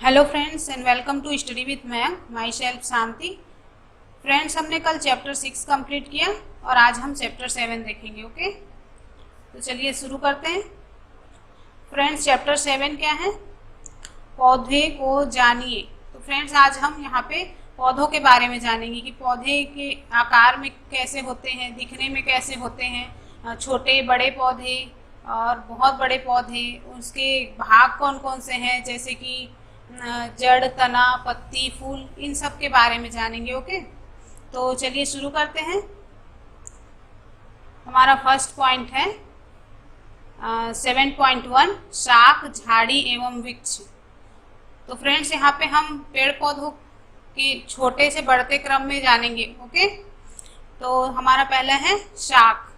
Hello friends and welcome to study with Mayank myself Shanti. Friends, हमने कल chapter 6 complete किया और आज हम चैप्टर 7 देखेंगे। ओके, तो चलिए शुरू करते हैं। फ्रेंड्स, चैप्टर 7 क्या है? पौधे को जानिए। तो फ्रेंड्स, आज हम यहाँ पे पौधों के बारे में जानेंगे कि पौधे के आकार में कैसे होते हैं, दिखने में कैसे होते हैं, छोटे बड़े पौधे और बहुत बड़े पौधे, उसके भाग कौन कौन से हैं, जैसे कि जड़, तना, पत्ती, फूल, इन सब के बारे में जानेंगे। ओके, तो चलिए शुरू करते हैं। हमारा फर्स्ट पॉइंट है 7.1 शाख, झाड़ी एवं वृक्ष। तो फ्रेंड्स, यहाँ पे हम पेड़ पौधों के छोटे से बढ़ते क्रम में जानेंगे। ओके, तो हमारा पहला है शाख।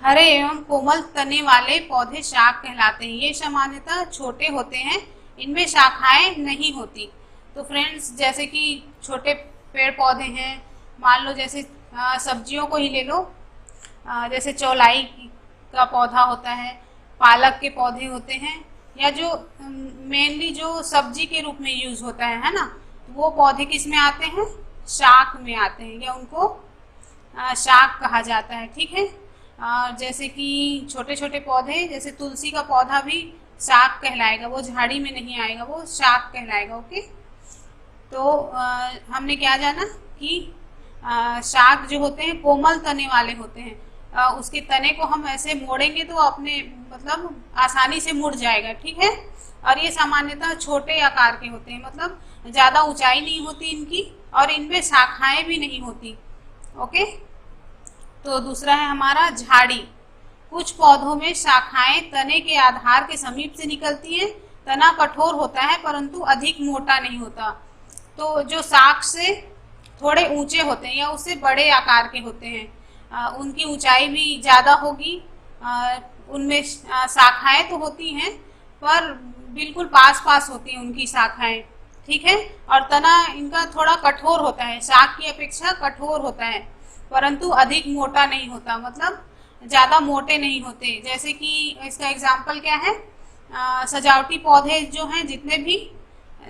हरे एवं कोमल तने वाले पौधे शाख कहलाते हैं। ये सामान्यतः छोटे होते हैं, इनमें शाखाएं नहीं होती। तो फ्रेंड्स, जैसे कि छोटे पेड़ पौधे हैं, मान लो जैसे सब्जियों को ही ले लो, जैसे चौलाई का पौधा होता है, पालक के पौधे होते हैं, या जो मेनली जो सब्जी के रूप में यूज होता है ना, तो वो पौधे किस में आते हैं? शाख में आते हैं, या उनको शाख कहा जाता है। ठीक है, जैसे कि छोटे छोटे पौधे, जैसे तुलसी का पौधा भी शाख कहलाएगा, वो झाड़ी में नहीं आएगा, वो शाख कहलाएगा। ओके, तो हमने क्या जाना कि शाख जो होते हैं कोमल तने वाले होते हैं। उसके तने को हम ऐसे मोड़ेंगे तो अपने मतलब आसानी से मुड़ जाएगा। ठीक है, और ये सामान्यतः छोटे आकार के होते हैं, मतलब ज़्यादा ऊंचाई नहीं होती इनकी, और इनमें शाखाएं भी नहीं होती। ओके, तो दूसरा है हमारा झाड़ी। कुछ पौधों में शाखाएं तने के आधार के समीप से निकलती हैं। तना कठोर होता है परंतु अधिक मोटा नहीं होता। तो जो शाख से थोड़े ऊंचे होते हैं या उससे बड़े आकार के होते हैं, उनकी ऊंचाई भी ज़्यादा होगी। उनमें शाखाएं तो होती हैं पर बिल्कुल पास पास होती हैं उनकी शाखाएं। ठीक है, और तना इनका थोड़ा कठोर होता है, शाख की अपेक्षा कठोर होता है, परंतु अधिक मोटा नहीं होता, मतलब ज़्यादा मोटे नहीं होते। जैसे कि इसका एग्जाम्पल क्या है? सजावटी पौधे जो हैं जितने भी,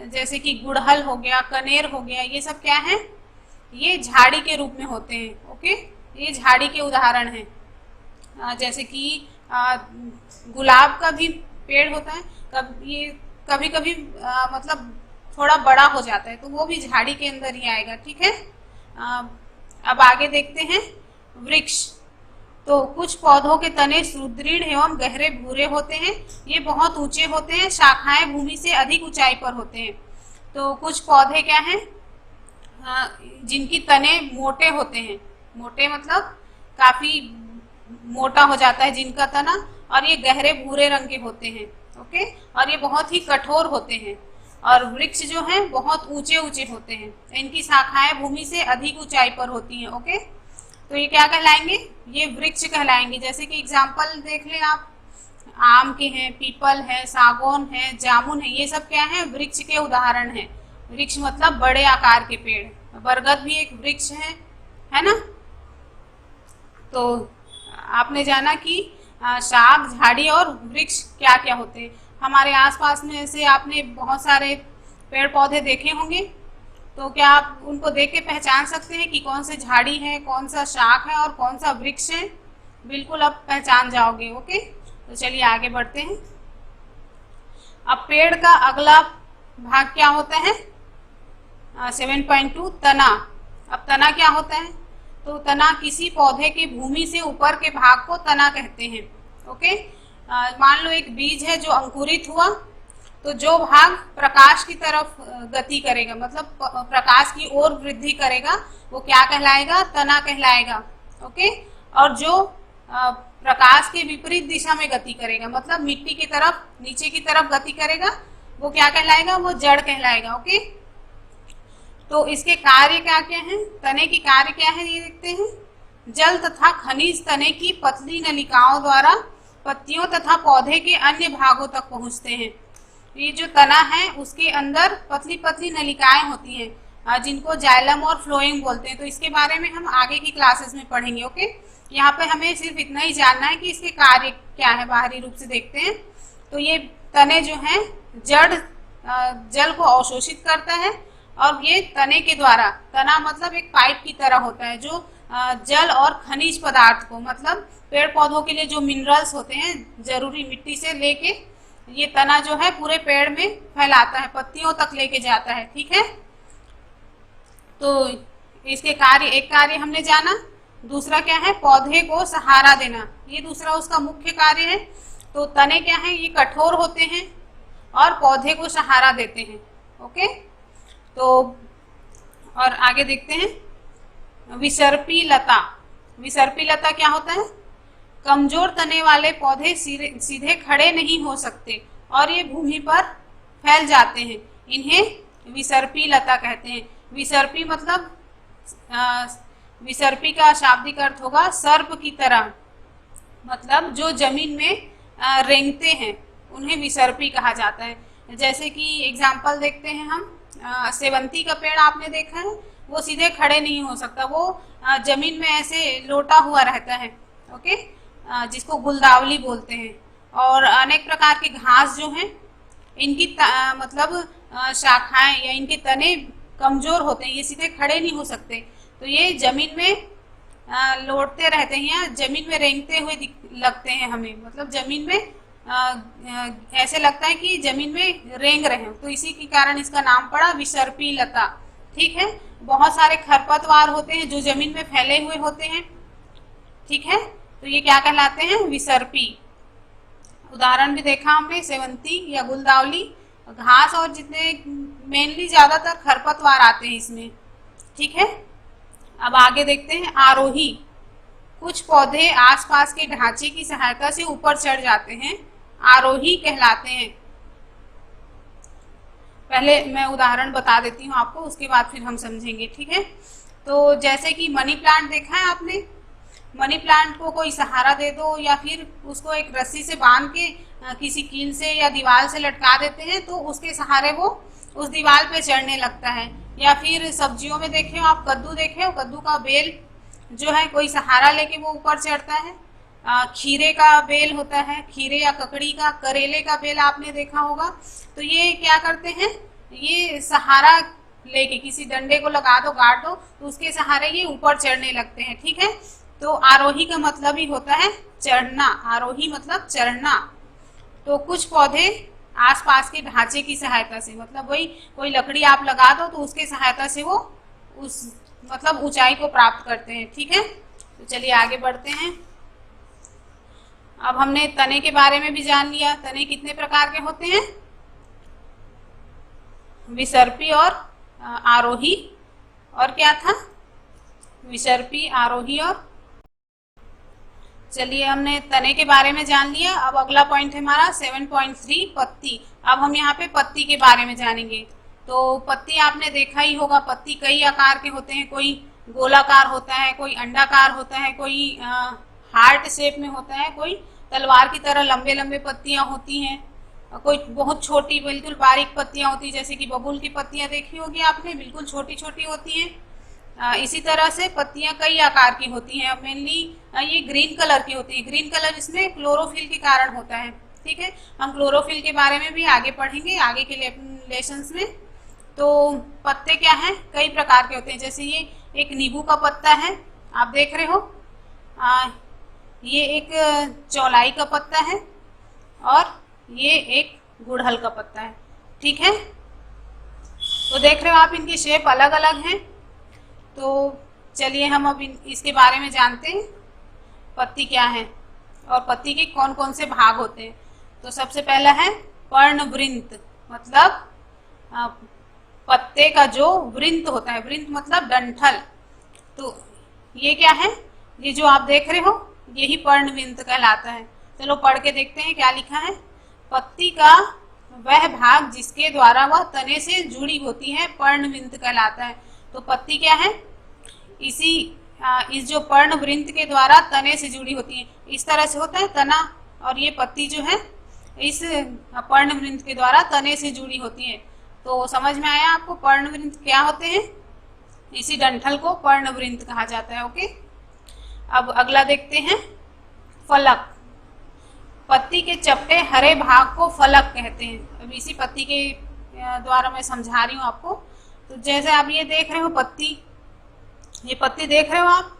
जैसे कि गुड़हल हो गया, कनेर हो गया, ये सब क्या है? ये झाड़ी के रूप में होते हैं। ओके, ये झाड़ी के उदाहरण हैं। जैसे कि गुलाब का भी पेड़ होता है, कभी कभी मतलब थोड़ा बड़ा हो जाता है, तो वो भी झाड़ी के अंदर ही आएगा। ठीक है, अब आगे देखते हैं वृक्ष। तो कुछ पौधों के तने सुदृढ़ एवं गहरे भूरे होते हैं, ये बहुत ऊंचे होते हैं, शाखाएं भूमि से अधिक ऊंचाई पर होते हैं। तो कुछ पौधे क्या हैं जिनकी तने मोटे होते हैं, मोटे मतलब काफी मोटा हो जाता है जिनका तना, और ये गहरे भूरे रंग के होते हैं। ओके, और ये बहुत ही कठोर होते हैं। और वृक्ष जो हैं बहुत ऊंचे ऊंचे होते हैं, इनकी शाखाएं भूमि से अधिक ऊंचाई पर होती हैं। ओके, तो ये क्या कहलाएंगे? ये वृक्ष कहलाएंगे। जैसे कि एग्जाम्पल देख लें आप, आम के हैं, पीपल है, सागौन है, जामुन है, ये सब क्या है? वृक्ष के उदाहरण हैं। वृक्ष मतलब बड़े आकार के पेड़। बरगद भी एक वृक्ष है ना। तो आपने जाना कि शाख, झाड़ी और वृक्ष क्या क्या होते हैं। हमारे आसपास में ऐसे आपने बहुत सारे पेड़ पौधे देखे होंगे, तो क्या आप उनको देख के पहचान सकते हैं कि कौन से झाड़ी है, कौन सा शाख है और कौन सा वृक्ष है? बिल्कुल आप पहचान जाओगे। ओके, तो चलिए आगे बढ़ते हैं। अब पेड़ का अगला भाग क्या होता है? 7.2 तना। अब तना क्या होता है? तो तना किसी पौधे के भूमि से ऊपर के भाग को तना कहते हैं। ओके, मान लो एक बीज है जो अंकुरित हुआ, तो जो भाग प्रकाश की तरफ गति करेगा, मतलब प्रकाश की ओर वृद्धि करेगा, वो क्या कहलाएगा? तना कहलाएगा। ओके, और जो प्रकाश के विपरीत दिशा में गति करेगा, मतलब मिट्टी की तरफ, नीचे की तरफ गति करेगा, वो क्या कहलाएगा? वो जड़ कहलाएगा। ओके, तो इसके कार्य क्या क्या हैं? तने की कार्य क्या है ये देखते हैं। जल तथा खनिज तने की पतली नलिकाओं द्वारा पत्तियों तथा पौधे के अन्य भागों तक पहुंचते हैं। ये जो तना है उसके अंदर पतली पतली नलिकाएं होती हैं, जिनको जाइलम और फ्लोएम बोलते हैं। तो इसके बारे में हम आगे की क्लासेस में पढ़ेंगे। ओके, यहाँ पे हमें सिर्फ इतना ही जानना है कि इसके कार्य क्या है, बाहरी रूप से देखते हैं। तो ये तने जो हैं जड़ जल को अवशोषित करता है, और ये तने के द्वारा, तना मतलब एक पाइप की तरह होता है जो जल और खनिज पदार्थ को, मतलब पेड़ पौधों के लिए जो मिनरल्स होते हैं जरूरी मिट्टी से लेके, ये तना जो है पूरे पेड़ में फैलाता है, पत्तियों तक लेके जाता है। ठीक है, तो इसके कार्य, एक कार्य हमने जाना। दूसरा क्या है, पौधे को सहारा देना, ये दूसरा उसका मुख्य कार्य है। तो तने क्या है, ये कठोर होते हैं और पौधे को सहारा देते हैं। ओके, तो और आगे देखते हैं विसर्पी लता। विसर्पी लता क्या होता है, कमजोर तने वाले पौधे सीधे खड़े नहीं हो सकते और ये भूमि पर फैल जाते हैं, इन्हें विसर्पी लता कहते हैं। विसर्पी मतलब विसर्पी का शाब्दिक अर्थ होगा सर्प की तरह, मतलब जो जमीन में रेंगते हैं उन्हें विसर्पी कहा जाता है। जैसे कि एग्जाम्पल देखते हैं हम, सेवंती का पेड़ आपने देखा है, वो सीधे खड़े नहीं हो सकता, वो जमीन में ऐसे लोटा हुआ रहता है। ओके, जिसको गुलदावली बोलते हैं। और अनेक प्रकार के घास जो हैं, इनकी मतलब शाखाएं या इनके तने कमजोर होते हैं, ये सीधे खड़े नहीं हो सकते, तो ये जमीन में लौटते रहते हैं या जमीन में रेंगते हुए लगते हैं हमें, मतलब जमीन में ऐसे लगता है कि जमीन में रेंग रहे हैं, तो इसी के कारण इसका नाम पड़ा विसर्पी लता। ठीक है, बहुत सारे खरपतवार होते हैं जो जमीन में फैले हुए होते हैं। ठीक है, तो ये क्या कहलाते हैं, विसर्पी। उदाहरण भी देखा हमने, सेवंती या गुलदावली, घास और जितने मेनली ज्यादातर खरपतवार आते हैं इसमें। ठीक है, अब आगे देखते हैं आरोही। कुछ पौधे आसपास के ढांचे की सहायता से ऊपर चढ़ जाते हैं, आरोही कहलाते हैं। पहले मैं उदाहरण बता देती हूँ आपको, उसके बाद फिर हम समझेंगे। ठीक है, तो जैसे कि मनी प्लांट देखा है आपने, मनी प्लांट को कोई सहारा दे दो या फिर उसको एक रस्सी से बांध के किसी कील से या दीवार से लटका देते हैं, तो उसके सहारे वो उस दीवार पे चढ़ने लगता है। या फिर सब्जियों में देखे हो आप, कद्दू देखे हो, कद्दू का बेल जो है कोई सहारा लेके वो ऊपर चढ़ता है। खीरे का बेल होता है, खीरे या ककड़ी का, करेले का बेल आपने देखा होगा, तो ये क्या करते हैं, ये सहारा लेके किसी डंडे को लगा दो, गाड़ दो, तो उसके सहारे ये ऊपर चढ़ने लगते हैं। ठीक है, तो आरोही का मतलब ही होता है चढ़ना, आरोही मतलब चढ़ना। तो कुछ पौधे आसपास के ढांचे की सहायता से, मतलब वही कोई लकड़ी आप लगा दो तो उसके सहायता से वो उस मतलब ऊंचाई को प्राप्त करते हैं। ठीक है, तो चलिए आगे बढ़ते हैं। अब हमने तने के बारे में भी जान लिया, तने कितने प्रकार के होते हैं, विसर्पी और आरोही, और क्या था, विसर्पी, आरोही, और चलिए हमने तने के बारे में जान लिया। अब अगला पॉइंट है हमारा 7.3 पत्ती। अब हम यहाँ पे पत्ती के बारे में जानेंगे। तो पत्ती आपने देखा ही होगा, पत्ती कई आकार के होते हैं, कोई गोलाकार होता है, कोई अंडाकार होता है, कोई हार्ट शेप में होता है, कोई तलवार की तरह लंबे लंबे पत्तियां होती हैं, कोई बहुत छोटी बिल्कुल बारीक पत्तियां होती हैं, जैसे कि बबूल की पत्तियां देखी होगी आपने, बिल्कुल छोटी छोटी होती हैं। इसी तरह से पत्तियां कई आकार की होती हैं। मेनली ये ग्रीन कलर की होती है, ग्रीन कलर इसमें क्लोरोफिल के कारण होता है। ठीक है, हम क्लोरोफिल के बारे में भी आगे पढ़ेंगे आगे के लेसन्स में। तो पत्ते क्या हैं, कई प्रकार के होते हैं, जैसे ये एक नींबू का पत्ता है, आप देख रहे हो, ये एक चौलाई का पत्ता है, और ये एक गुड़हल का पत्ता है। ठीक है, तो देख रहे हो आप, इनकी शेप अलग अलग है। तो चलिए हम अब इसके बारे में जानते हैं, पत्ती क्या है और पत्ती के कौन कौन से भाग होते हैं। तो सबसे पहला है पर्णवृंत, मतलब पत्ते का जो वृंत होता है, वृंत मतलब डंठल। तो ये क्या है, ये जो आप देख रहे हो यही पर्णवृंत कहलाता है। चलो पढ़ के देखते हैं क्या लिखा है। पत्ती का वह भाग जिसके द्वारा वह तने से जुड़ी होती है पर्णवृंत कहलाता है। तो पत्ती क्या है, इस जो पर्णवृंत के द्वारा तने से जुड़ी होती है, इस तरह से होता है तना, और ये पत्ती जो है इस पर्णवृंत के द्वारा तने से जुड़ी होती है। तो समझ में आया आपको पर्णवृंत क्या होते हैं, इसी डंठल को पर्णवृंत कहा जाता है। ओके, अब अगला देखते हैं फलक। पत्ती के चपटे हरे भाग को फलक कहते हैं। अब इसी पत्ती के द्वारा मैं समझा रही हूँ आपको। तो जैसे आप ये देख रहे हो पत्ती, ये पत्ती देख रहे हो आप,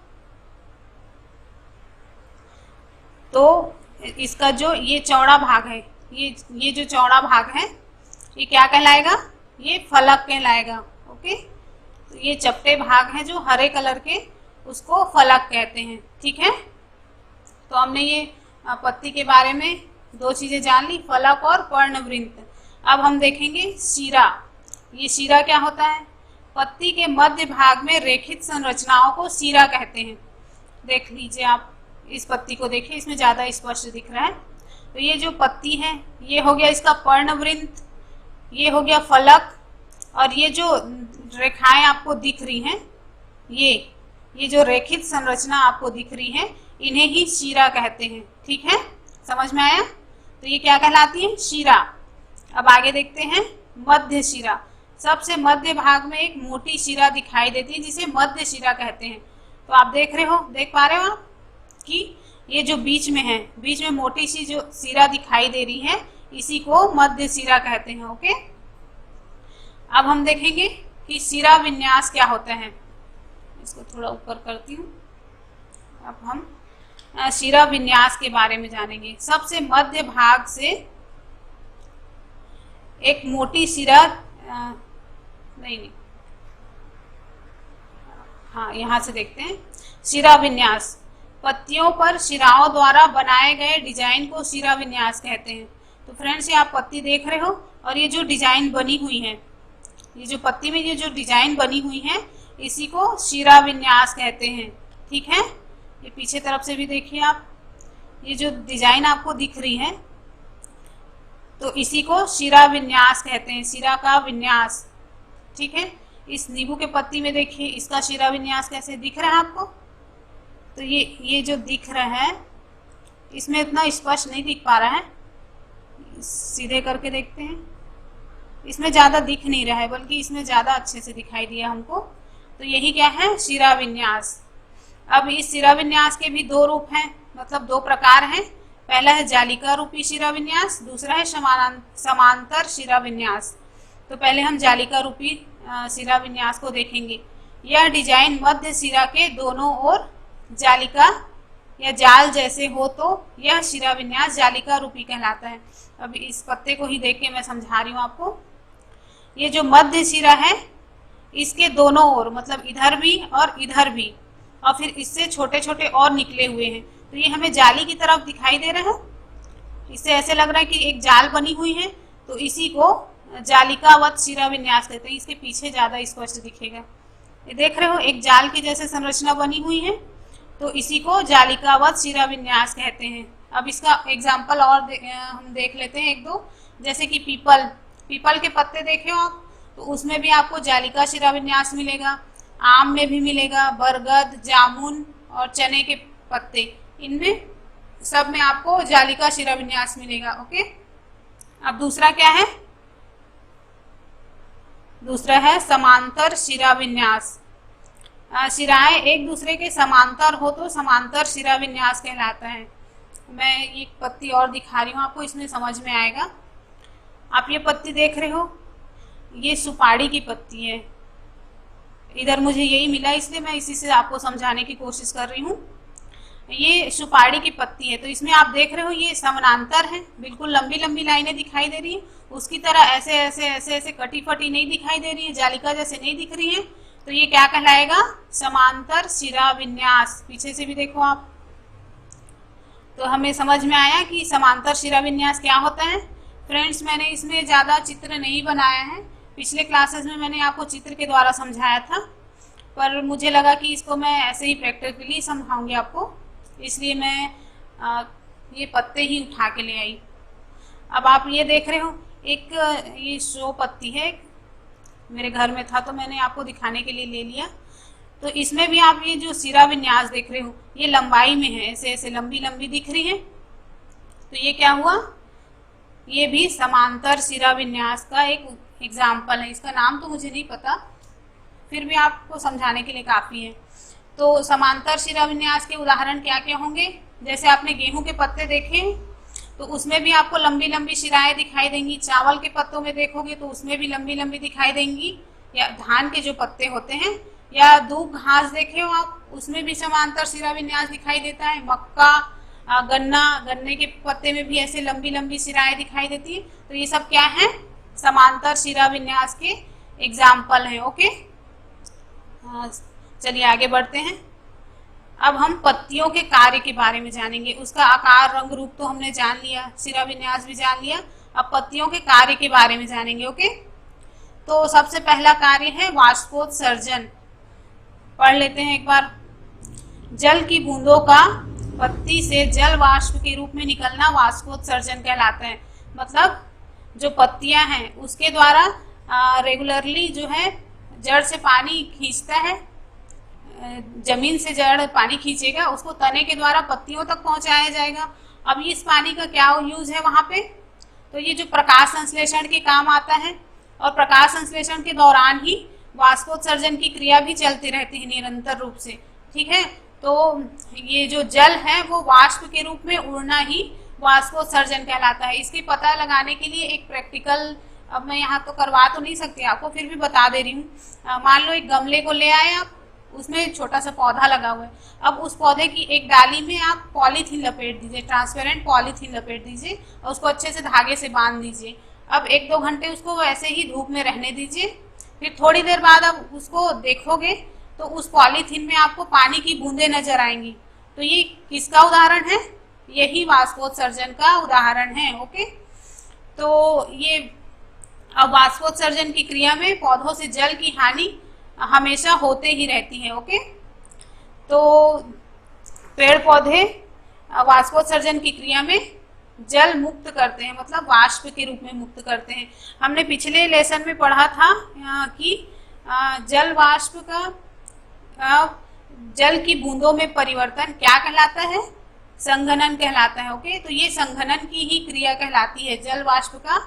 तो इसका जो ये चौड़ा भाग है, ये जो चौड़ा भाग है ये क्या कहलाएगा, ये फलक कहलाएगा। ओके, तो ये चपटे भाग हैं जो हरे कलर के, उसको फलक कहते हैं। ठीक है, तो हमने ये पत्ती के बारे में दो चीजें जान ली, फलक और पर्णवृंत। अब हम देखेंगे शिरा। ये शिरा क्या होता है, पत्ती के मध्य भाग में रेखित संरचनाओं को शिरा कहते हैं। देख लीजिए आप, इस पत्ती को देखिए, इसमें ज्यादा स्पष्ट दिख रहा है। तो ये जो पत्ती है ये हो गया इसका पर्णवृंत, ये हो गया फलक, और ये जो रेखाएं आपको दिख रही हैं, ये जो रेखित संरचना आपको दिख रही है, इन्हें ही शिरा कहते हैं। ठीक है, समझ में आया? तो ये क्या कहलाती है, शिरा। अब आगे देखते हैं मध्य शिरा। सबसे मध्य भाग में एक मोटी शिरा दिखाई देती है जिसे मध्य शिरा कहते हैं। तो आप देख पा रहे हो आप कि ये जो बीच में है, बीच में मोटी सी जो शिरा दिखाई दे रही है, इसी को मध्य शिरा कहते हैं। ओके, अब हम देखेंगे कि शिरा विन्यास क्या होता है। इसको थोड़ा ऊपर करती हूँ। अब हम शिरा विन्यास के बारे में जानेंगे। सबसे मध्य भाग से एक मोटी शिरा, यहाँ से देखते हैं शिरा विन्यास। पत्तियों पर शिराओं द्वारा बनाए गए डिजाइन को शिरा विन्यास कहते हैं। तो फ्रेंड्स, ये आप पत्ती देख रहे हो, और ये जो डिजाइन बनी हुई है, ये जो पत्ती में ये जो डिजाइन बनी हुई है, इसी को शिरा विन्यास कहते हैं। ठीक है, ये पीछे तरफ से भी देखिए आप, ये जो डिजाइन आपको दिख रही है, तो इसी को शिरा विन्यास कहते हैं, शिरा का विन्यास। ठीक है, इस नींबू के पत्ती में देखिए, इसका शिरा विन्यास कैसे दिख रहा है आपको। तो ये जो दिख रहा है, इसमें इतना स्पष्ट नहीं दिख पा रहा है, सीधे करके देखते हैं, इसमें ज्यादा दिख नहीं रहा है, बल्कि इसमें ज्यादा अच्छे से दिखाई दिया हमको। तो यही क्या है, शिरा विन्यास। अब इस शिरा विन्यास के भी दो रूप हैं, मतलब दो प्रकार हैं। पहला है जालिका रूपी शिरा विन्यास, दूसरा है समांतर शिरा विन्यास। तो पहले हम जालिका रूपी शिरा विन्यास को देखेंगे। यह डिजाइन मध्य शिरा के दोनों ओर जालिका या जाल जैसे हो तो यह शिरा विन्यास जालिका रूपी कहलाता है। अब इस पत्ते को ही देख के मैं समझा रही हूँ आपको। ये जो मध्य शिरा है, इसके दोनों ओर, मतलब इधर भी और इधर भी, और फिर इससे छोटे छोटे और निकले हुए हैं, तो ये हमें जाली की तरफ दिखाई दे रहा है। इससे ऐसे लग रहा है कि एक जाल बनी हुई है, तो इसी को जालिकावत शिरा विन्यास कहते हैं। इसके पीछे ज्यादा स्पष्ट दिखेगा, ये देख रहे हो, एक जाल की जैसे संरचना बनी हुई है, तो इसी को जालिकावत शिरा विन्यास कहते हैं। अब इसका एग्जाम्पल और हम देख लेते हैं एक दो, जैसे कि पीपल के पत्ते देखे हो आप, तो उसमें भी आपको जालिका शिरा विन्यास मिलेगा। आम में भी मिलेगा, बरगद, जामुन और चने के पत्ते, इनमें सब में आपको जालिका शिरा विन्यास मिलेगा। ओके, अब दूसरा क्या है, दूसरा है समांतर शिरा विन्यास। शिराएं एक दूसरे के समांतर हो तो समांतर शिरा विन्यास कहलाता है। मैं एक पत्ती और दिखा रही हूँ आपको, इसमें समझ में आएगा। आप ये पत्ती देख रहे हो, ये सुपारी की पत्ती है। इधर मुझे यही मिला, इसलिए मैं इसी से आपको समझाने की कोशिश कर रही हूँ। ये सुपारी की पत्ती है, तो इसमें आप देख रहे हो ये समानांतर है, बिल्कुल लंबी लंबी लाइनें दिखाई दे रही है। उसकी तरह ऐसे ऐसे ऐसे ऐसे कटी फटी नहीं दिखाई दे रही है, जालिका जैसे नहीं दिख रही है। तो ये क्या कहलाएगा, समांतर शिरा विन्यास। पीछे से भी देखो आप, तो हमें समझ में आया कि समांतर शिरा विन्यास क्या होता है। फ्रेंड्स, मैंने इसमें ज्यादा चित्र नहीं बनाया है, पिछले क्लासेस में मैंने आपको चित्र के द्वारा समझाया था, पर मुझे लगा कि इसको मैं ऐसे ही प्रैक्टिकली समझाऊंगी आपको, इसलिए मैं ये पत्ते ही उठा के ले आई। अब आप ये देख रहे हो, एक ये शो पत्ती है, मेरे घर में था तो मैंने आपको दिखाने के लिए ले लिया। तो इसमें भी आप ये जो शिरा विन्यास देख रहे हो, ये लंबाई में है, ऐसे ऐसे लंबी लंबी दिख रही है। तो ये क्या हुआ, ये भी समांतर शिरा विन्यास का एक एग्जाम्पल है। इसका नाम तो मुझे नहीं पता, फिर भी आपको समझाने के लिए काफी है। तो समांतर शिरा विन्यास के उदाहरण क्या क्या होंगे, जैसे आपने गेहूं के पत्ते देखे, तो उसमें भी आपको लंबी लंबी शिराएं दिखाई देंगी। चावल के पत्तों में देखोगे तो उसमें भी लंबी लंबी दिखाई देंगी, या धान के जो पत्ते होते हैं, या दूब घास देखे हो आप, उसमें भी समांतर शिरा विन्यास दिखाई देता है। मक्का, गन्ना, गन्ने के पत्ते में भी ऐसे लंबी लंबी शिराएं दिखाई देती है। तो ये सब क्या है, समांतर शिरा विन्यास के एग्जाम्पल है। ओके, चलिए आगे बढ़ते हैं। अब हम पत्तियों के कार्य के बारे में जानेंगे। उसका आकार, रंग, रूप तो हमने जान लिया, शिरा विन्यास भी जान लिया। अब पत्तियों के कार्य के बारे में जानेंगे। ओके, तो सबसे पहला कार्य है वाष्पोत्सर्जन। पढ़ लेते हैं एक बार। जल की बूंदों का पत्ती से जल वाष्प के रूप में निकलना वाष्पोत्सर्जन कहलाता है। मतलब जो पत्तियां हैं उसके द्वारा रेगुलरली जो है जड़ से पानी खींचता है, जमीन से जड़ पानी खींचेगा, उसको तने के द्वारा पत्तियों तक पहुंचाया जाएगा। अब इस पानी का क्या यूज है वहां पे, तो ये जो प्रकाश संश्लेषण के काम आता है, और प्रकाश संश्लेषण के दौरान ही वाष्पोत्सर्जन की क्रिया भी चलती रहती है निरंतर रूप से। ठीक है, तो ये जो जल है वो वाष्प के रूप में उड़ना ही वाष्पोत्सर्जन कहलाता है। इसके पता लगाने के लिए एक प्रैक्टिकल, अब मैं यहाँ तो करवा तो नहीं सकती आपको, फिर भी बता दे रही हूँ। मान लो एक गमले को ले आए आप, उसमें छोटा सा पौधा लगा हुआ है। अब उस पौधे की एक डाली में आप पॉलीथीन लपेट दीजिए, ट्रांसपेरेंट पॉलीथीन लपेट दीजिए, और उसको अच्छे से धागे से बांध दीजिए। अब 1-2 घंटे उसको वैसे ही धूप में रहने दीजिए। फिर थोड़ी देर बाद आप उसको देखोगे तो उस पॉलीथीन में आपको पानी की बूंदें नजर आएंगी। तो ये किसका उदाहरण है, यही वाष्पोत्सर्जन का उदाहरण है। ओके, तो ये अब वाष्पोत्सर्जन की क्रिया में पौधों से जल की हानि हमेशा होते ही रहती है। ओके, तो पेड़ पौधे वाष्पोत्सर्जन की क्रिया में जल मुक्त करते हैं, मतलब वाष्प के रूप में मुक्त करते हैं। हमने पिछले लेसन में पढ़ा था कि जल वाष्प का जल की बूंदों में परिवर्तन क्या कहलाता है, संघनन कहलाता है। ओके, तो ये संघनन की ही क्रिया कहलाती है। जल वाष्प का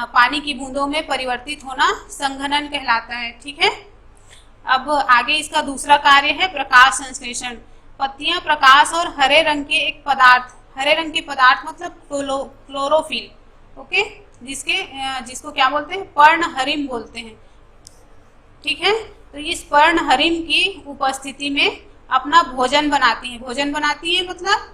पानी की बूंदों में परिवर्तित होना संघनन कहलाता है। ठीक है, अब आगे इसका दूसरा कार्य है प्रकाश संश्लेषण। पत्तियां प्रकाश और हरे रंग के एक पदार्थ, हरे रंग के पदार्थ मतलब क्लोरोफिल, ओके, जिसको क्या बोलते हैं, पर्णहरिम बोलते हैं। ठीक है, तो इस पर्णहरिम की उपस्थिति में अपना भोजन बनाती है। भोजन बनाती है मतलब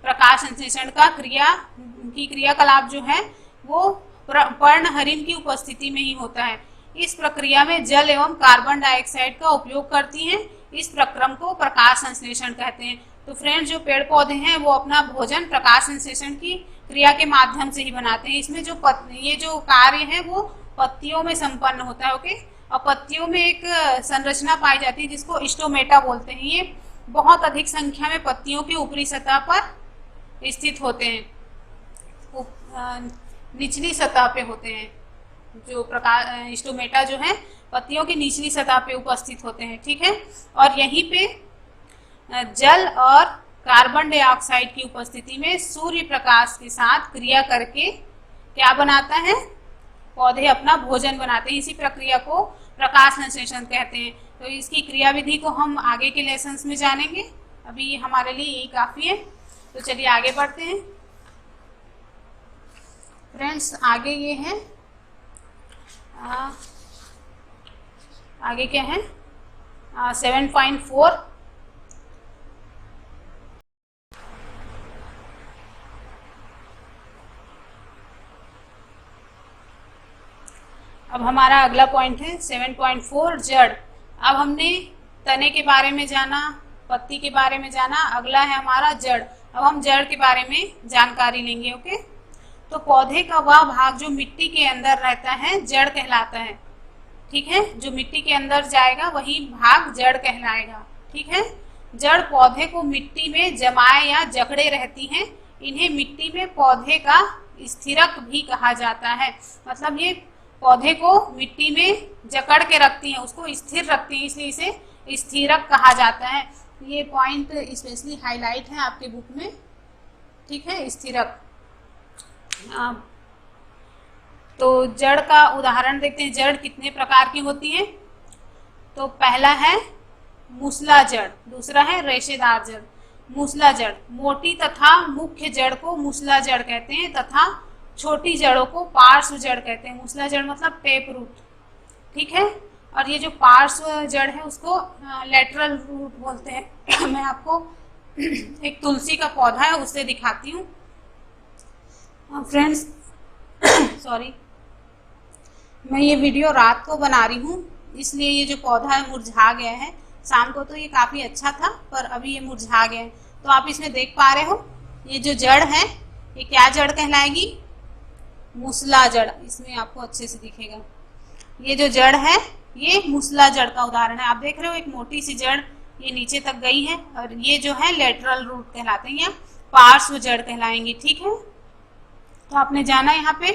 प्रकाश संश्लेषण का क्रियाकलाप जो है वो पर्णहरिम की उपस्थिति में ही होता है। इस प्रक्रिया में जल एवं कार्बन डाइऑक्साइड का उपयोग करती हैं। इस प्रक्रम को प्रकाश संश्लेषण कहते हैं। तो फ्रेंड्स, जो पेड़ पौधे हैं वो अपना भोजन प्रकाश संश्लेषण की क्रिया के माध्यम से ही बनाते हैं। इसमें जो ये जो कार्य है वो पत्तियों में संपन्न होता है। ओके, और पत्तियों में एक संरचना पाई जाती है जिसको स्टोमेटा बोलते हैं। ये बहुत अधिक संख्या में पत्तियों की ऊपरी सतह पर स्थित होते हैं, निचली सतह पे होते हैं। जो प्रकाश स्टोमेटा जो है पत्तियों की निचली सतह पे उपस्थित होते हैं। ठीक है, और यहीं पे जल और कार्बन डाइऑक्साइड की उपस्थिति में सूर्य प्रकाश के साथ क्रिया करके क्या बनाता है, पौधे अपना भोजन बनाते हैं। इसी प्रक्रिया को प्रकाश संश्लेषण कहते हैं। तो इसकी क्रिया विधि को हम आगे के लेसन्स में जानेंगे, अभी हमारे लिए यही काफी है। तो चलिए आगे बढ़ते हैं फ्रेंड्स। आगे ये है, आगे क्या है 7.4। अब हमारा अगला पॉइंट है 7.4 जड़। अब हमने तने के बारे में जाना, पत्ती के बारे में जाना, अगला है हमारा जड़। अब हम जड़ के बारे में जानकारी लेंगे। ओके, तो पौधे का वह भाग जो मिट्टी के अंदर रहता है जड़ कहलाता है। ठीक है, जो मिट्टी के अंदर जाएगा वही भाग जड़ कहलाएगा। ठीक है, जड़ पौधे को मिट्टी में जमाए या जकड़े रहती हैं। इन्हें मिट्टी में पौधे का स्थिरक भी कहा जाता है। मतलब ये पौधे को मिट्टी में जकड़ के रखती हैं, उसको स्थिर रखती हैं, इसलिए इसे स्थिरक कहा जाता है। ये पॉइंट स्पेशली हाईलाइट है आपके बुक में। ठीक है, स्थिरक। तो जड़ का उदाहरण देखते हैं। जड़ कितने प्रकार की होती है, तो पहला है मूसला जड़, दूसरा है रेशेदार जड़। मूसला जड़, मोटी तथा मुख्य जड़ को मूसला जड़ कहते हैं तथा छोटी जड़ों को पार्श्व जड़ कहते हैं। मूसला जड़ मतलब टेप रूट, ठीक है। और ये जो पार्श्व जड़ है उसको लेटरल रूट बोलते हैं। मैं आपको एक तुलसी का पौधा है उससे दिखाती हूँ फ्रेंड्स। सॉरी, मैं ये वीडियो रात को बना रही हूँ, इसलिए ये जो पौधा है मुरझा गया है। शाम को तो ये काफ़ी अच्छा था, पर अभी ये मुरझा गया है। तो आप इसमें देख पा रहे हो ये जो जड़ है ये क्या जड़ कहलाएगी? मूसला जड़। इसमें आपको अच्छे से दिखेगा, ये जो जड़ है ये मूसला जड़ का उदाहरण है। आप देख रहे हो एक मोटी सी जड़ ये नीचे तक गई है, और ये जो है लेटरल रूट कहलाते हैं या पार्श्व जड़ कहलाएंगी, ठीक है। तो आपने जाना यहाँ पे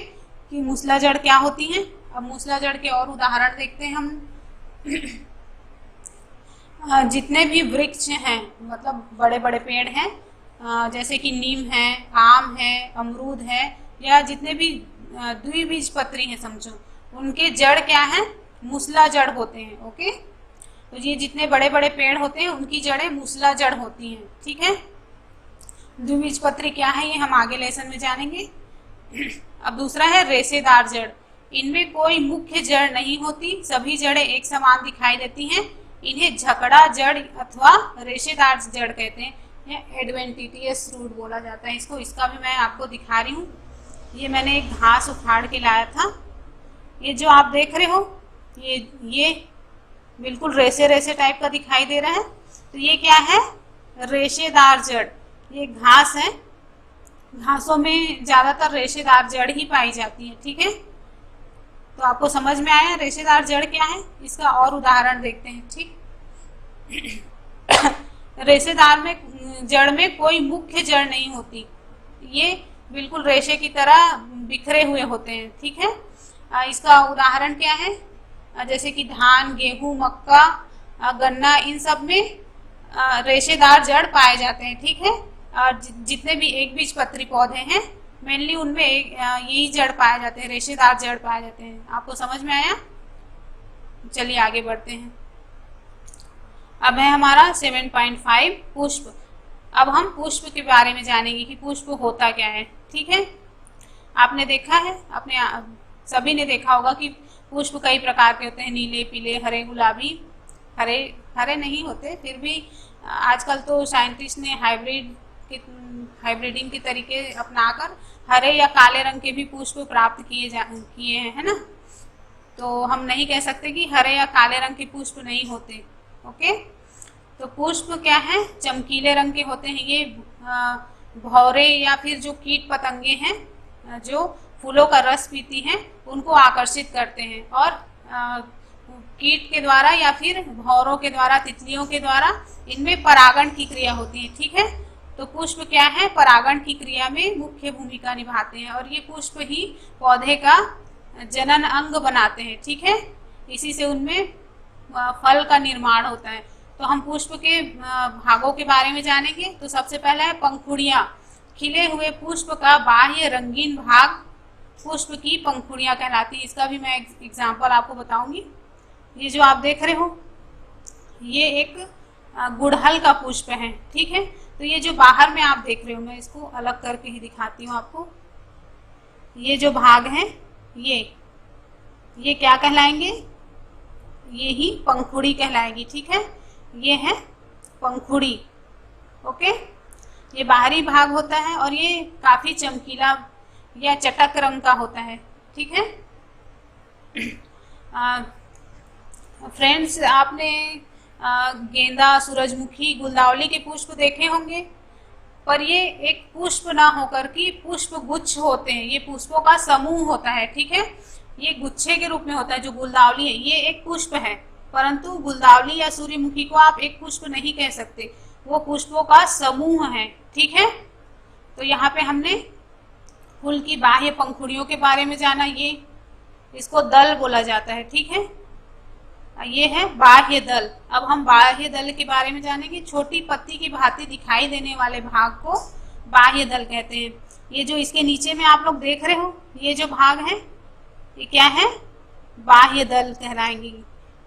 कि मूसला जड़ क्या होती है। अब मूसला जड़ के और उदाहरण देखते हैं हम। जितने भी वृक्ष हैं, मतलब बड़े बड़े पेड़ हैं, जैसे कि नीम है, आम है, अमरूद है, या जितने भी द्विबीजपत्री हैं समझो, उनके जड़ क्या है? मूसला जड़ होते हैं। ओके, तो ये जितने बड़े बड़े पेड़ होते हैं उनकी जड़ें मूसला जड़ होती हैं, ठीक है। द्विबीजपत्री क्या है ये हम आगे लेसन में जानेंगे। अब दूसरा है रेशेदार जड़। इनमें कोई मुख्य जड़ नहीं होती, सभी जड़ें एक समान दिखाई देती हैं। इन्हें झकड़ा जड़ अथवा रेशेदार जड़ कहते हैं, या एडवेंटिटियस रूट बोला जाता है इसको। इसका भी मैं आपको दिखा रही हूँ। ये मैंने एक घास उखाड़ के लाया था। ये जो आप देख रहे हो ये बिल्कुल रेशे रेशे टाइप का दिखाई दे रहा है, तो ये क्या है? रेशेदार जड़। ये घास है, घासों में ज्यादातर रेशेदार जड़ ही पाई जाती है, ठीक है। तो आपको समझ में आया रेशेदार जड़ क्या है? इसका और उदाहरण देखते हैं, ठीक। रेशेदार में जड़ में कोई मुख्य जड़ नहीं होती, ये बिल्कुल रेशे की तरह बिखरे हुए होते हैं, ठीक है। इसका उदाहरण क्या है? जैसे कि धान, गेहूं, मक्का, गन्ना, इन सब में रेशेदार जड़ पाए जाते हैं, ठीक है। और जितने भी एक बीजपत्री पौधे हैं मेनली उनमें यही जड़ पाए जाते हैं, रेशेदार जड़ पाए जाते हैं। आपको समझ में आया? चलिए आगे बढ़ते हैं। अब है हमारा 7.5 पुष्प। अब हम पुष्प के बारे में जानेंगे कि पुष्प होता क्या है, ठीक है। आपने देखा है, आपने सभी ने देखा होगा कि पुष्प कई प्रकार के होते हैं, नीले, पीले, हरे, गुलाबी। हरे नहीं होते, फिर भी आजकल तो साइंटिस्ट ने हाइब्रिडिंग के तरीके अपनाकर हरे या काले रंग के भी पुष्प प्राप्त किए हैं, है ना। तो हम नहीं कह सकते कि हरे या काले रंग के पुष्प नहीं होते। ओके, तो पुष्प क्या है? चमकीले रंग के होते हैं। ये भौरे या फिर जो कीट पतंगे हैं जो फूलों का रस पीती हैं उनको आकर्षित करते हैं, और कीट के द्वारा या फिर भौरों के द्वारा, तितलियों के द्वारा इनमें परागण की क्रिया होती है, ठीक है। तो पुष्प क्या है? परागण की क्रिया में मुख्य भूमिका निभाते हैं, और ये पुष्प ही पौधे का जनन अंग बनाते हैं, ठीक है। इसी से उनमें फल का निर्माण होता है। तो हम पुष्प के भागों के बारे में जानेंगे। तो सबसे पहला है पंखुड़ियां। खिले हुए पुष्प का बाह्य रंगीन भाग पुष्प की पंखुड़ियां कहलाती है। इसका भी मैं एग्जाम्पल आपको बताऊंगी। ये जो आप देख रहे हो ये एक गुड़हल का पुष्प है, ठीक है। तो ये जो बाहर में आप देख रहे हो, मैं इसको अलग करके ही दिखाती हूँ आपको। ये जो भाग है ये क्या कहलाएंगे? ये ही पंखुड़ी कहलाएगी, ठीक है। ये है पंखुड़ी। ओके, ये बाहरी भाग होता है और ये काफी चमकीला या चटक रंग का होता है, ठीक है। फ्रेंड्स, आपने गेंदा, सूरजमुखी, गुलदावली के पुष्प देखे होंगे, पर ये एक पुष्प ना होकर के पुष्प गुच्छ होते हैं। ये पुष्पों का समूह होता है, ठीक है। ये गुच्छे के रूप में होता है। जो गुलदावली है ये एक पुष्प है, परंतु गुलदावली या सूर्यमुखी को आप एक पुष्प नहीं कह सकते, वो पुष्पों का समूह है, ठीक है। तो यहाँ पे हमने फूल की बाह्य पंखुड़ियों के बारे में जाना। ये इसको दल बोला जाता है, ठीक है। ये है बाह्य दल। अब हम बाह्य दल के बारे में जानेंगे। छोटी पत्ती की भांति दिखाई देने वाले भाग को बाह्य दल कहते हैं। ये जो इसके नीचे में आप लोग देख रहे हो ये जो भाग है ये क्या है? बाह्य दल कहलाएंगी।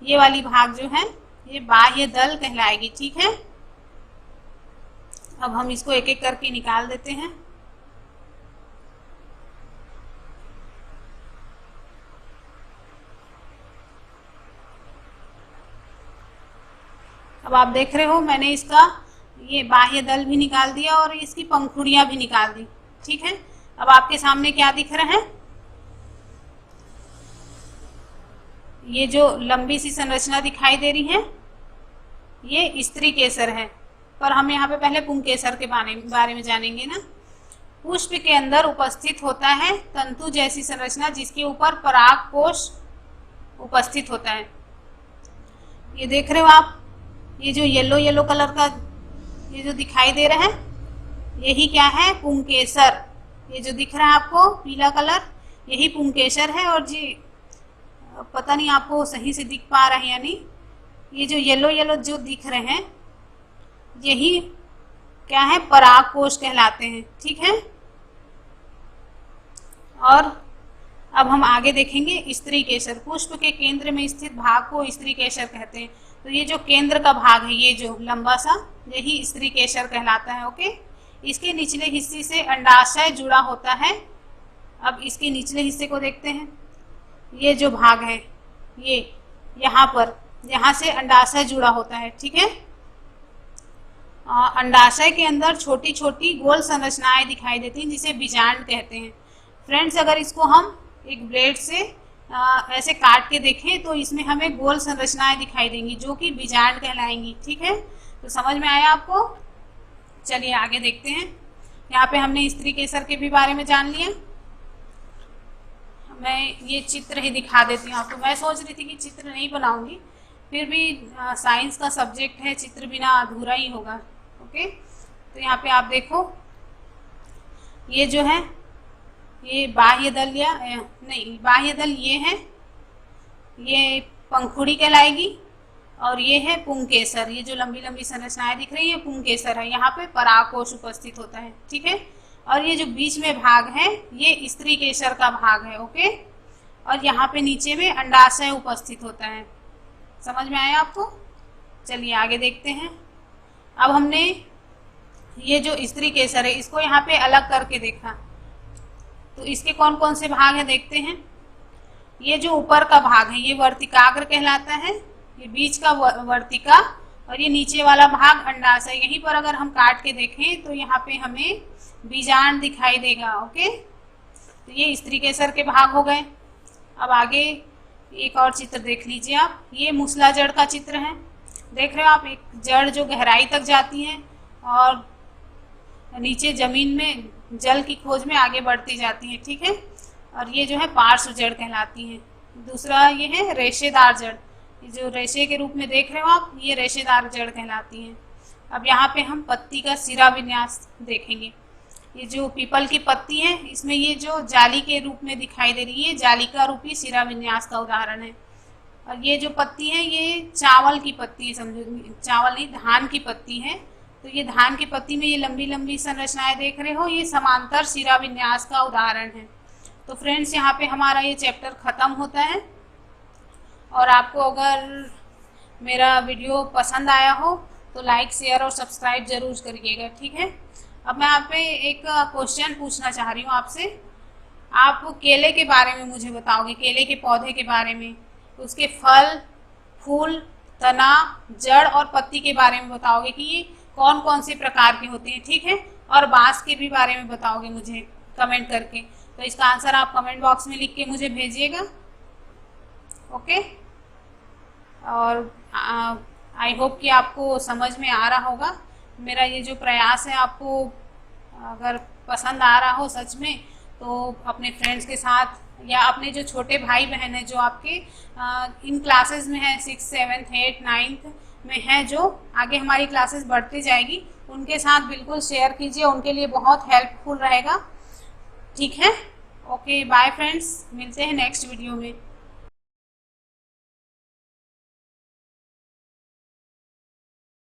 ये वाली भाग जो है ये बाह्य दल कहलाएगी, ठीक है। अब हम इसको एक एक करके निकाल देते हैं। अब आप देख रहे हो मैंने इसका ये बाह्य दल भी निकाल दिया और इसकी पंखुड़ियां भी निकाल दी। ठीक है, अब आपके सामने क्या दिख रहा है, ये जो लंबी सी संरचना दिखाई दे रही है ये स्त्री केसर है, पर हम यहाँ पे पहले पुंकेसर के बारे में जानेंगे ना। पुष्प के अंदर उपस्थित होता है तंतु जैसी संरचना जिसके ऊपर परागकोश उपस्थित होता है। ये देख रहे हो आप, ये जो येलो येलो कलर का ये जो दिखाई दे रहा है यही क्या है, पुंकेसर। ये जो दिख रहा है आपको पीला कलर यही पुंकेसर है। और जी पता नहीं आपको सही से दिख पा रहा है या नहीं, ये जो येलो येलो जो दिख रहे हैं यही क्या है, परागकोश कहलाते हैं। ठीक है, और अब हम आगे देखेंगे स्त्री केसर। पुष्प के केंद्र में स्थित भाग को स्त्री केसर कहते हैं। तो ये जो केंद्र का भाग है ये जो लंबा सा यही स्त्री केसर कहलाता है। ओके, इसके निचले हिस्से से अंडाशय जुड़ा होता है। अब इसके निचले हिस्से को देखते हैं, ये जो भाग है ये यहाँ से अंडाशय जुड़ा होता है। ठीक है, अंडाशय के अंदर छोटी छोटी गोल संरचनाएं दिखाई देती हैं जिसे बीजांड कहते हैं। फ्रेंड्स, अगर इसको हम एक ब्लेड से ऐसे काट के देखें तो इसमें हमें गोल संरचनाएं दिखाई देंगी जो कि बीजांड कहलाएंगी। ठीक है, तो समझ में आया आपको। चलिए आगे देखते हैं। यहाँ पे हमने स्त्री केसर के भी बारे में जान लिया। मैं ये चित्र ही दिखा देती हूँ आपको। मैं सोच रही थी कि चित्र नहीं बनाऊंगी, फिर भी साइंस का सब्जेक्ट है, चित्र बिना अधूरा ही होगा। ओके, तो यहाँ पे आप देखो ये जो है ये बाह्य दल या नहीं, बाह्य दल ये है, ये पंखुड़ी कहलाएगी और ये है पुंकेसर। ये जो लंबी लंबी संरचनाएं दिख रही है पुंकेसर है, यहाँ पे परागकोश उपस्थित होता है। ठीक है, और ये जो बीच में भाग है ये स्त्री केसर का भाग है। ओके, और यहाँ पे नीचे में अंडाशय उपस्थित होता है। समझ में आया आपको। चलिए आगे देखते हैं। अब हमने ये जो स्त्री केसर है इसको यहाँ पे अलग करके देखा, तो इसके कौन कौन से भाग हैं देखते हैं। ये जो ऊपर का भाग है ये वर्तिकाग्र कहलाता है, ये बीच का वर्तिका, और ये नीचे वाला भाग अंडाशय। यहीं पर अगर हम काट के देखें तो यहाँ पे हमें बीजांड दिखाई देगा। ओके, तो ये स्त्री केसर के भाग हो गए। अब आगे एक और चित्र देख लीजिए आप, ये मूसला जड़ का चित्र है। देख रहे हो आप, एक जड़ जो गहराई तक जाती है और नीचे जमीन में जल की खोज में आगे बढ़ती जाती है। ठीक है, और ये जो है पार्श्व जड़ कहलाती है। दूसरा ये है रेशेदार जड़, ये जो रेशे के रूप में देख रहे हो आप ये रेशेदार जड़ कहलाती है। अब यहाँ पे हम पत्ती का सिरा विन्यास देखेंगे। ये जो पीपल की पत्ती है इसमें ये जो जाली के रूप में दिखाई दे रही है जालिका रूपी सिरा विन्यास का उदाहरण है। और ये जो पत्ती है ये चावल की पत्ती है, समझो चावल नहीं धान की पत्ती है। तो ये धान की पत्ती में ये लंबी लंबी संरचनाएं देख रहे हो ये समांतर सिरा विन्यास का उदाहरण है। तो फ्रेंड्स यहाँ पे हमारा ये चैप्टर खत्म होता है। और आपको अगर मेरा वीडियो पसंद आया हो तो लाइक शेयर और सब्सक्राइब जरूर करिएगा। ठीक है, अब मैं आप पे एक क्वेश्चन पूछना चाह रही हूँ आपसे। आप केले के बारे में मुझे बताओगे, केले के पौधे के बारे में, उसके फल, फूल, तना, जड़ और पत्ती के बारे में बताओगे कि ये कौन कौन से प्रकार के होते हैं। ठीक है, और बांस के भी बारे में बताओगे मुझे कमेंट करके। तो इसका आंसर आप कमेंट बॉक्स में लिख के मुझे भेजिएगा। ओके, और आई होप कि आपको समझ में आ रहा होगा। मेरा ये जो प्रयास है आपको अगर पसंद आ रहा हो सच में तो अपने फ्रेंड्स के साथ या अपने जो छोटे भाई बहन हैं जो आपके इन क्लासेस में हैं 6, 7, 8, 9 में हैं, जो आगे हमारी क्लासेस बढ़ती जाएगी, उनके साथ बिल्कुल शेयर कीजिए, उनके लिए बहुत हेल्पफुल रहेगा। ठीक है, ओके बाय फ्रेंड्स, मिलते हैं नेक्स्ट वीडियो में।